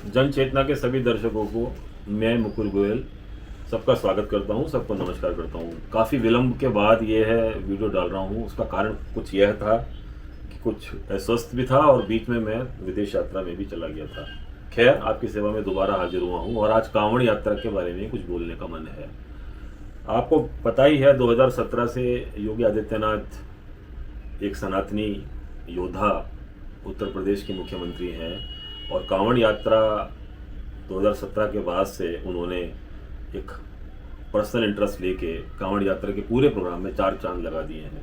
जन चेतना के सभी दर्शकों को मैं मुकुल गोयल सबका स्वागत करता हूं, सबको नमस्कार करता हूं। काफ़ी विलंब के बाद ये है वीडियो डाल रहा हूं। उसका कारण कुछ यह था कि कुछ अस्वस्थ भी था और बीच में मैं विदेश यात्रा में भी चला गया था। खैर, आपकी सेवा में दोबारा हाजिर हुआ हूं और आज कांवड़ यात्रा के बारे में कुछ बोलने का मन है। आपको पता ही है 2017 से योगी आदित्यनाथ एक सनातनी योद्धा उत्तर प्रदेश के मुख्यमंत्री हैं और कांवड़ यात्रा 2017 के बाद से उन्होंने एक पर्सनल इंटरेस्ट लेके कांवड़ यात्रा के पूरे प्रोग्राम में चार चांद लगा दिए हैं।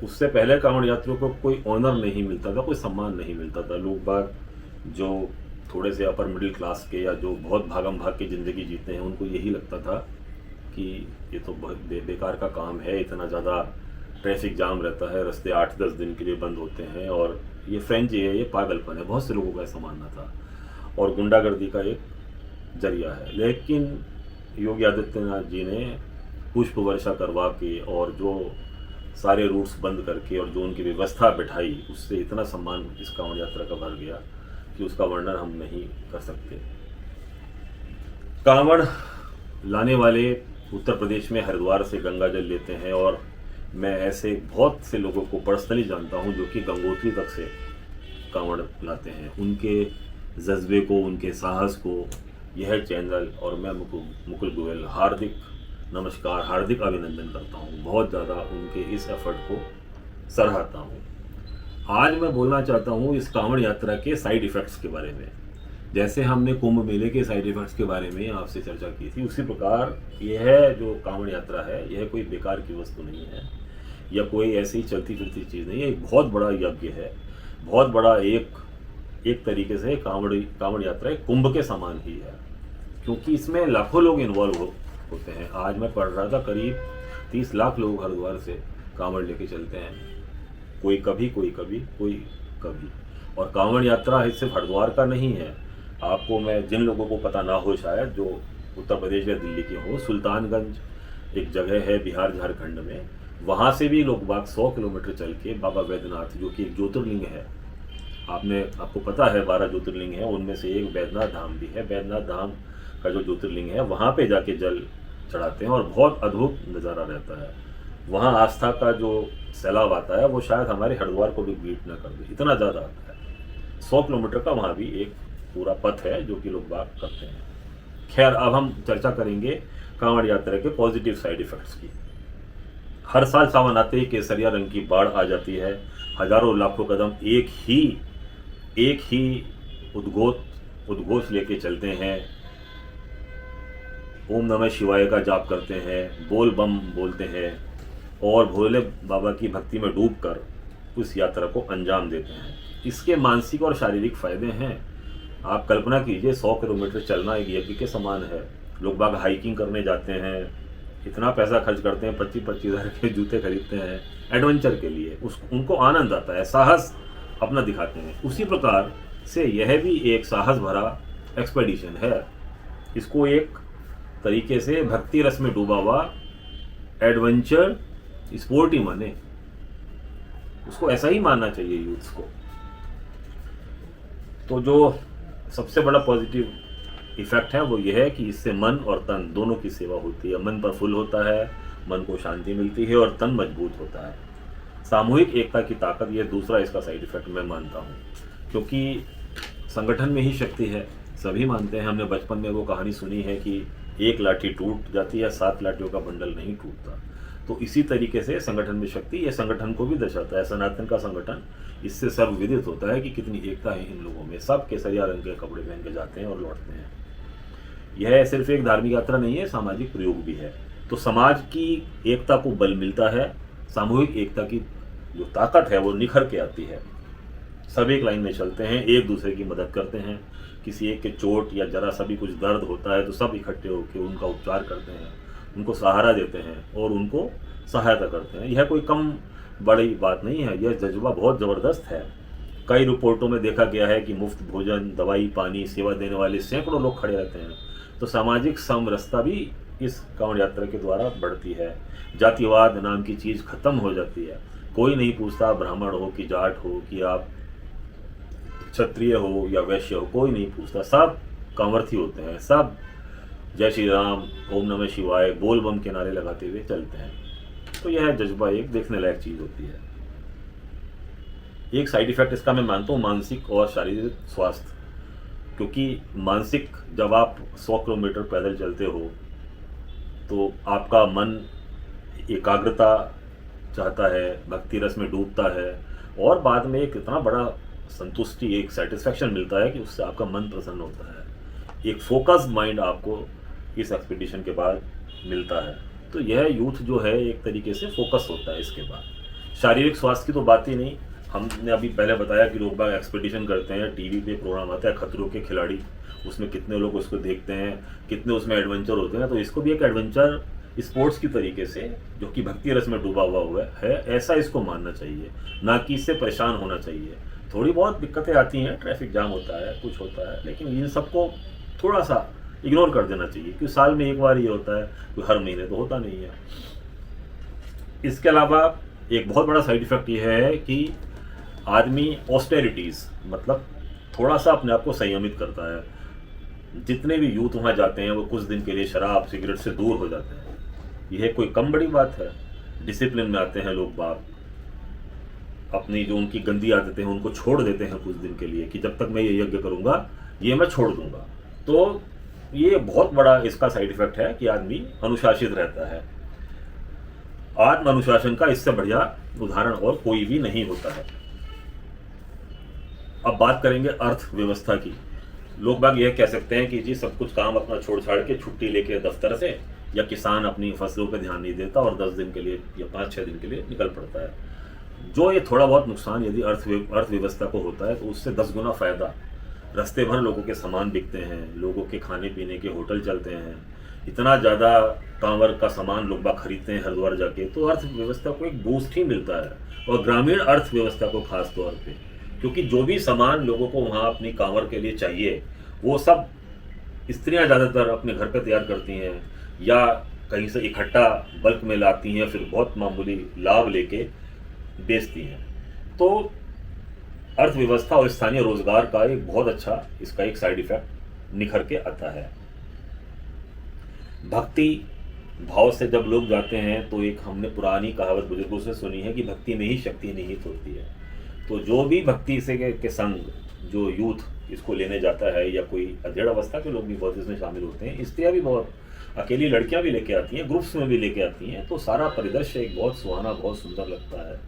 उससे पहले कांवड़ यात्रियों को कोई ऑनर नहीं मिलता था, कोई सम्मान नहीं मिलता था। लोग बाग जो थोड़े से अपर मिडिल क्लास के या जो बहुत भागम भाग की ज़िंदगी जीते हैं, उनको यही लगता था कि ये तो बहुत बेकार का काम है, इतना ज़्यादा ट्रैफिक जाम रहता है, रास्ते 8-10 दिन के लिए बंद होते हैं और ये फ्रेंच है, ये पागलपन है। बहुत से लोगों का ऐसा मानना था और गुंडागर्दी का एक जरिया है। लेकिन योगी आदित्यनाथ जी ने पुष्प वर्षा करवा के और जो सारे रूट्स बंद करके और जो उनकी व्यवस्था बिठाई, उससे इतना सम्मान इस कांवड़ यात्रा का भर गया कि उसका वर्णन हम नहीं कर सकते। कांवड़ लाने वाले उत्तर प्रदेश में हरिद्वार से गंगा जल लेते हैं और मैं ऐसे बहुत से लोगों को पर्सनली जानता हूं जो कि गंगोत्री तक से कांवड़ लाते हैं। उनके जज्बे को, उनके साहस को यह चैनल और मैं मुकुल गोयल हार्दिक नमस्कार, हार्दिक अभिनंदन करता हूं। बहुत ज़्यादा उनके इस एफर्ट को सराहता हूं। आज मैं बोलना चाहता हूं इस कांवड़ यात्रा के साइड इफ़ेक्ट्स के बारे में। जैसे हमने कुंभ मेले के साइड इफ़ेक्ट्स के बारे में आपसे चर्चा की थी, उसी प्रकार यह जो कांवड़ यात्रा है, यह कोई बेकार की वस्तु नहीं है या कोई ऐसी ही चलती फिरती चीज़ नहीं है। एक बहुत बड़ा यज्ञ है, बहुत बड़ा एक तरीके से कांवड़ यात्रा एक कुंभ के समान ही है, क्योंकि इसमें लाखों लोग इन्वॉल्व होते हैं। आज मैं पढ़ रहा था करीब 30 लाख लोग हरिद्वार से कांवड़ लेके चलते हैं, कोई कभी कोई कभी कोई कभी। और कांवड़ यात्रा सिर्फ हरिद्वार का नहीं है। आपको मैं जिन लोगों को पता ना हो शायद, जो उत्तर प्रदेश या दिल्ली के हो, सुल्तानगंज एक जगह है बिहार झारखंड में, वहाँ से भी लोग बाग 100 किलोमीटर चल के बाबा वैद्यनाथ, जो कि एक ज्योतिर्लिंग है, आपको पता है 12 ज्योतिर्लिंग है, उनमें से एक वैद्यनाथ धाम भी है। वैद्यनाथ धाम का जो ज्योतिर्लिंग है, वहाँ पे जाके जल चढ़ाते हैं और बहुत अद्भुत नज़ारा रहता है। वहाँ आस्था का जो सैलाब आता है वो शायद हमारे हरिद्वार को भी बीट ना कर दे, इतना ज़्यादा आता है। 100 किलोमीटर का वहाँ भी एक पूरा पथ है जो कि लोग बाग करते हैं। खैर, अब हम चर्चा करेंगे कांवड़ यात्रा के पॉजिटिव साइड इफ़ेक्ट्स की। हर साल सावन आते ही केसरिया रंग की बाढ़ आ जाती है। हजारों लाखों कदम एक ही उद्घोष लेके चलते हैं, ओम नमः शिवाय का जाप करते हैं, बोल बम बोलते हैं और भोले बाबा की भक्ति में डूबकर उस यात्रा को अंजाम देते हैं। इसके मानसिक और शारीरिक फायदे हैं। आप कल्पना कीजिए, 100 किलोमीटर चलना एक यज्ञ के समान है। लोग बाग हाइकिंग करने जाते हैं, इतना पैसा खर्च करते हैं, 25-25 हज़ार के जूते खरीदते हैं एडवेंचर के लिए। उनको आनंद आता है, साहस अपना दिखाते हैं। उसी प्रकार से यह भी एक साहस भरा एक्सपेडिशन है। इसको एक तरीके से भक्ति रस में डूबा हुआ एडवेंचर स्पोर्ट ही माने, उसको ऐसा ही मानना चाहिए यूथ्स को। तो जो सबसे बड़ा पॉजिटिव इफेक्ट है वो ये है कि इससे मन और तन दोनों की सेवा होती है। मन प्रफुल्ल होता है, मन को शांति मिलती है और तन मजबूत होता है। सामूहिक एकता की ताकत, ये दूसरा इसका साइड इफेक्ट मैं मानता हूँ, क्योंकि संगठन में ही शक्ति है। सभी मानते हैं, हमने बचपन में वो कहानी सुनी है कि एक लाठी टूट जाती है, 7 लाठियों का बंडल नहीं टूटता। तो इसी तरीके से संगठन में शक्ति, ये संगठन को भी दर्शाता है। सनातन का संगठन इससे सर्वविदित होता है कि कितनी एकता है इन लोगों में। सब केसरिया रंग के कपड़े पहन के जाते हैं और लौटते हैं। यह सिर्फ एक धार्मिक यात्रा नहीं है, सामाजिक प्रयोग भी है। तो समाज की एकता को बल मिलता है, सामूहिक एकता की जो ताकत है वो निखर के आती है। सब एक लाइन में चलते हैं, एक दूसरे की मदद करते हैं। किसी एक के चोट या जरा सा भी कुछ दर्द होता है तो सब इकट्ठे होकर उनका उपचार करते हैं, उनको सहारा देते हैं और उनको सहायता करते हैं। यह कोई कम बड़ी बात नहीं है, यह जज्बा बहुत ज़बरदस्त है। कई रिपोर्टों में देखा गया है कि मुफ्त भोजन, दवाई, पानी, सेवा देने वाले सैकड़ों लोग खड़े रहते हैं। तो सामाजिक समरसता भी इस कांवड़ यात्रा के द्वारा बढ़ती है। जातिवाद नाम की चीज़ खत्म हो जाती है। कोई नहीं पूछता ब्राह्मण हो कि जाट हो कि आप क्षत्रिय हो या वैश्य हो, कोई नहीं पूछता। सब कांवर्थी होते हैं, सब जय श्री राम, ओम नमः शिवाय, बोल बम के नारे लगाते हुए चलते हैं। तो यह जज्बा एक देखने लायक चीज़ होती है। एक साइड इफेक्ट इसका मैं मानता हूँ मानसिक और शारीरिक स्वास्थ्य, क्योंकि मानसिक जब आप 100 किलोमीटर पैदल चलते हो तो आपका मन एकाग्रता चाहता है, भक्ति रस में डूबता है, और बाद में एक इतना बड़ा संतुष्टि, एक सेटिस्फैक्शन मिलता है कि उससे आपका मन प्रसन्न होता है। एक फोकस्ड माइंड आपको इस एक्सपीडिशन के बाद मिलता है। तो यह यूथ जो है एक तरीके से फोकस होता है इसके बाद। शारीरिक स्वास्थ्य की तो बात ही नहीं, हमने अभी पहले बताया कि लोग बाग एक्सपीडिशन करते हैं, टीवी पे प्रोग्राम आता है खतरों के खिलाड़ी, उसमें कितने लोग उसको देखते हैं, कितने उसमें एडवेंचर होते हैं। तो इसको भी एक एडवेंचर स्पोर्ट्स की तरीके से, जो कि भक्ति रस में डूबा हुआ है, ऐसा इसको मानना चाहिए, ना कि इससे परेशान होना चाहिए। थोड़ी बहुत दिक्कतें आती हैं, ट्रैफिक जाम होता है, कुछ होता है, लेकिन इन सबको थोड़ा सा इग्नोर कर देना चाहिए, क्योंकि साल में एक बार ये होता है, कोई हर महीने तो होता नहीं है। इसके अलावा एक बहुत बड़ा साइड इफेक्ट ये है कि आदमी ऑस्टेरिटीज़, मतलब थोड़ा सा अपने आप को संयमित करता है। जितने भी यूथ वहाँ जाते हैं वो कुछ दिन के लिए शराब सिगरेट से दूर हो जाते हैं। यह कोई कम बड़ी बात है। डिसिप्लिन में आते हैं लोग बाग, अपनी जो उनकी गंदी आदतें हैं उनको छोड़ देते हैं कुछ दिन के लिए, कि जब तक मैं ये यज्ञ करूँगा ये मैं छोड़ दूँगा। तो ये बहुत बड़ा इसका साइड इफेक्ट है कि आदमी अनुशासित रहता है। आत्म अनुशासन का इससे बढ़िया उदाहरण और कोई भी नहीं होता है। अब बात करेंगे अर्थव्यवस्था की। लोग बाग यह कह सकते हैं कि जी सब कुछ काम अपना छोड़ छाड़ के छुट्टी लेके दफ्तर से, या किसान अपनी फसलों पर ध्यान नहीं देता और 10 दिन के लिए या 5-6 दिन के लिए निकल पड़ता है। जो ये थोड़ा बहुत नुकसान यदि अर्थव्यवस्था को होता है तो उससे 10 गुना फ़ायदा। रास्ते भर लोगों के सामान बिकते हैं, लोगों के खाने पीने के होटल चलते हैं, इतना ज़्यादा कांवर का सामान लोग बाग खरीदते हैं हरिद्वार जाके, तो अर्थव्यवस्था को एक बूस्ट ही मिलता है, और ग्रामीण अर्थव्यवस्था को खास तौर पे, क्योंकि जो भी सामान लोगों को वहाँ अपनी कांवर के लिए चाहिए वो सब स्त्रियाँ ज़्यादातर अपने घर पे तैयार करती हैं, या कहीं से इकट्ठा बल्क में लाती हैं, फिर बहुत मामूली लाभ लेके बेचती हैं। तो अर्थव्यवस्था और स्थानीय रोजगार का एक बहुत अच्छा इसका एक साइड इफेक्ट निखर के आता है। भक्ति भाव से जब लोग जाते हैं तो एक हमने पुरानी कहावत बुजुर्गों से सुनी है कि भक्ति में ही शक्ति निहित होती है। तो जो भी भक्ति से के संग जो यूथ इसको लेने जाता है, या कोई अधेड़ अवस्था के लोग भी बहुत इसमें शामिल होते हैं, स्त्रियाँ भी बहुत, अकेली लड़कियाँ भी लेके आती हैं, ग्रुप्स में भी लेके आती हैं, तो सारा परिदृश्य एक बहुत सुहाना, बहुत सुंदर लगता है।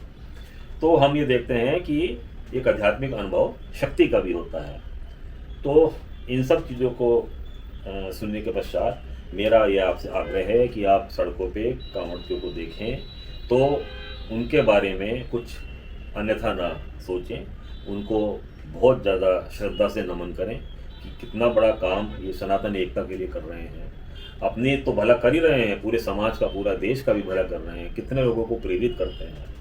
तो हम ये देखते हैं कि एक आध्यात्मिक अनुभव शक्ति का भी होता है। तो इन सब चीज़ों को सुनने के पश्चात मेरा ये आपसे आग्रह है कि आप सड़कों पे कांवड़ियों को देखें तो उनके बारे में कुछ अन्यथा ना सोचें, उनको बहुत ज़्यादा श्रद्धा से नमन करें कि कितना बड़ा काम ये सनातन एकता के लिए कर रहे हैं। अपने तो भला कर ही रहे हैं, पूरे समाज का, पूरा देश का भी भला कर रहे हैं, कितने लोगों को प्रेरित करते हैं।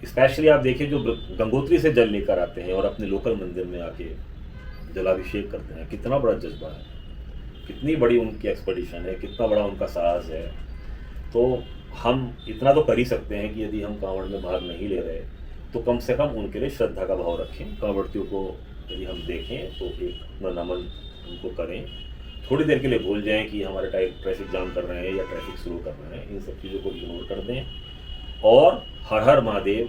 स्पेशली आप देखिए जो गंगोत्री से जल लेकर आते हैं और अपने लोकल मंदिर में आके जलाभिषेक करते हैं, कितना बड़ा जज्बा है, कितनी बड़ी उनकी एक्सपेडिशन है, कितना बड़ा उनका साहस है। तो हम इतना तो कर ही सकते हैं कि यदि हम कांवड़ में भाग नहीं ले रहे तो कम से कम उनके लिए श्रद्धा का भाव रखें। कांवड़ियों को यदि हम देखें तो एक नमन उनको करें, थोड़ी देर के लिए भूल जाएं कि हमारे ट्रैफिक जाम कर रहे हैं या ट्रैफिक स्लो कर रहे हैं, इन सब चीज़ों को इग्नोर कर दें और हर हर महादेव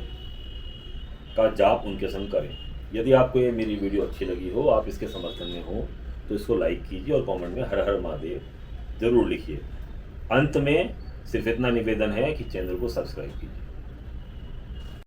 का जाप उनके संग करें। यदि आपको ये मेरी वीडियो अच्छी लगी हो, आप इसके समर्थन में हो, तो इसको लाइक कीजिए और कमेंट में हर हर महादेव ज़रूर लिखिए। अंत में सिर्फ इतना निवेदन है कि चैनल को सब्सक्राइब कीजिए।